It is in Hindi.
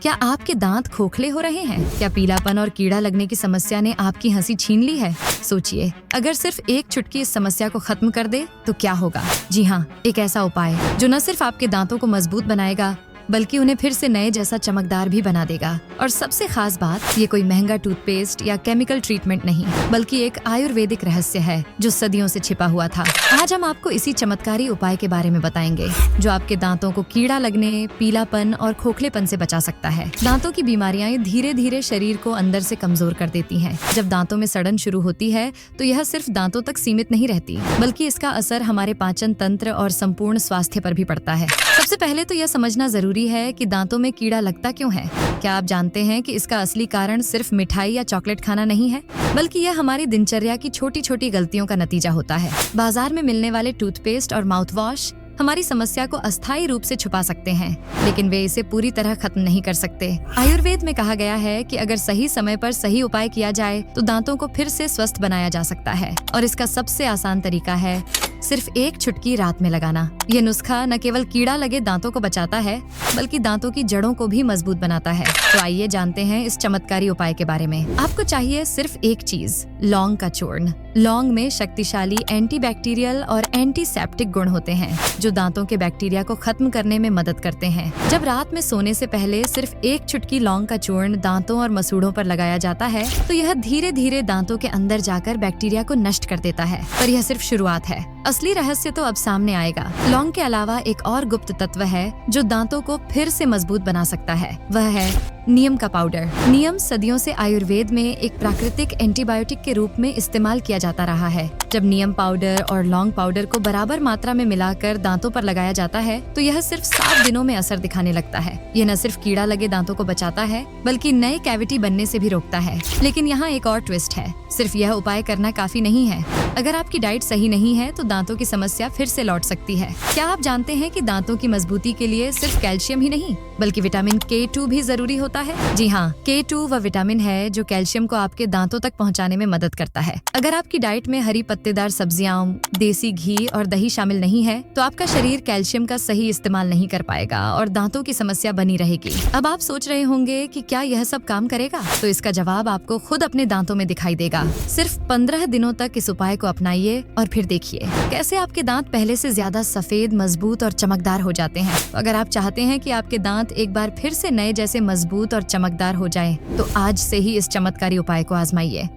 क्या आपके दांत खोखले हो रहे हैं? क्या पीलापन और कीड़ा लगने की समस्या ने आपकी हंसी छीन ली है? सोचिए, अगर सिर्फ एक चुटकी इस समस्या को खत्म कर दे तो क्या होगा? जी हाँ, एक ऐसा उपाय जो न सिर्फ आपके दांतों को मजबूत बनाएगा बल्कि उन्हें फिर से नए जैसा चमकदार भी बना देगा। और सबसे खास बात, ये कोई महंगा टूथपेस्ट या केमिकल ट्रीटमेंट नहीं, बल्कि एक आयुर्वेदिक रहस्य है जो सदियों से छिपा हुआ था। आज हम आपको इसी चमत्कारी उपाय के बारे में बताएंगे जो आपके दांतों को कीड़ा लगने, पीलापन और खोखलेपन से बचा सकता है। दांतों की बीमारियां धीरे धीरे शरीर को अंदर से कमजोर कर देती हैं। जब दांतों में सड़न शुरू होती है तो यह सिर्फ दांतों तक सीमित नहीं रहती, बल्कि इसका असर हमारे पाचन तंत्र और संपूर्ण स्वास्थ्य पर भी पड़ता है। सबसे पहले तो यह समझना जरूरी है कि दांतों में कीड़ा लगता क्यों है। क्या आप जानते हैं कि इसका असली कारण सिर्फ मिठाई या चॉकलेट खाना नहीं है, बल्कि यह हमारी दिनचर्या की छोटी छोटी गलतियों का नतीजा होता है। बाजार में मिलने वाले टूथपेस्ट और माउथ वॉश हमारी समस्या को अस्थायी रूप से छुपा सकते हैं, लेकिन वे इसे पूरी तरह खत्म नहीं कर सकते। आयुर्वेद में कहा गया है कि अगर सही समय पर सही उपाय किया जाए तो दांतों को फिर से स्वस्थ बनाया जा सकता है। और इसका सबसे आसान तरीका है सिर्फ एक चुटकी रात में लगाना। यह नुस्खा न केवल कीड़ा लगे दांतों को बचाता है, बल्कि दांतों की जड़ों को भी मजबूत बनाता है। तो आइए जानते हैं इस चमत्कारी उपाय के बारे में। आपको चाहिए सिर्फ एक चीज, लौंग का चूर्ण। लौंग में शक्तिशाली एंटीबैक्टीरियल और एंटीसेप्टिक गुण होते हैं जो दांतों के बैक्टीरिया को खत्म करने में मदद करते हैं। जब रात में सोने से पहले सिर्फ एक चुटकी लौंग का चूर्ण दांतों और मसूड़ों पर लगाया जाता है तो यह धीरे धीरे दांतों के अंदर जाकर बैक्टीरिया को नष्ट कर देता है। पर यह सिर्फ शुरुआत है, असली रहस्य तो अब सामने आएगा। लौंग के अलावा एक और गुप्त तत्व है जो दांतों को फिर से मजबूत बना सकता है, वह है नीम का पाउडर। नीम सदियों से आयुर्वेद में एक प्राकृतिक एंटीबायोटिक के रूप में इस्तेमाल किया जाता रहा है। जब नीम पाउडर और लौंग पाउडर को बराबर मात्रा में मिलाकर दांतों पर लगाया जाता है तो यह सिर्फ 7 दिनों में असर दिखाने लगता है। यह न सिर्फ कीड़ा लगे दांतों को बचाता है, बल्कि नए कैविटी बनने से भी रोकता है। लेकिन यहाँ एक और ट्विस्ट है, सिर्फ यह उपाय करना काफी नहीं है। अगर आपकी डाइट सही नहीं है तो दांतों की समस्या फिर से लौट सकती है। क्या आप जानते हैं कि दांतों की मजबूती के लिए सिर्फ कैल्शियम ही नहीं, बल्कि विटामिन K2 भी जरूरी होता है? जी हाँ, K2 वह विटामिन है जो कैल्शियम को आपके दांतों तक पहुंचाने में मदद करता है। अगर आपकी डाइट में हरी पत्तेदार सब्जियां, देसी घी और दही शामिल नहीं है तो आपका शरीर कैल्शियम का सही इस्तेमाल नहीं कर पाएगा और दांतों की समस्या बनी रहेगी। अब आप सोच रहे होंगे कि क्या यह सब काम करेगा? तो इसका जवाब आपको खुद अपने दांतों में दिखाई देगा। सिर्फ 15 दिनों तक इस उपाय को अपनाइए और फिर देखिए कैसे आपके दांत पहले से ज्यादा सफेद, मजबूत और चमकदार हो जाते हैं। तो अगर आप चाहते हैं कि आपके दांत एक बार फिर से नए जैसे मजबूत और चमकदार हो जाएं, तो आज से ही इस चमत्कारी उपाय को आजमाइए।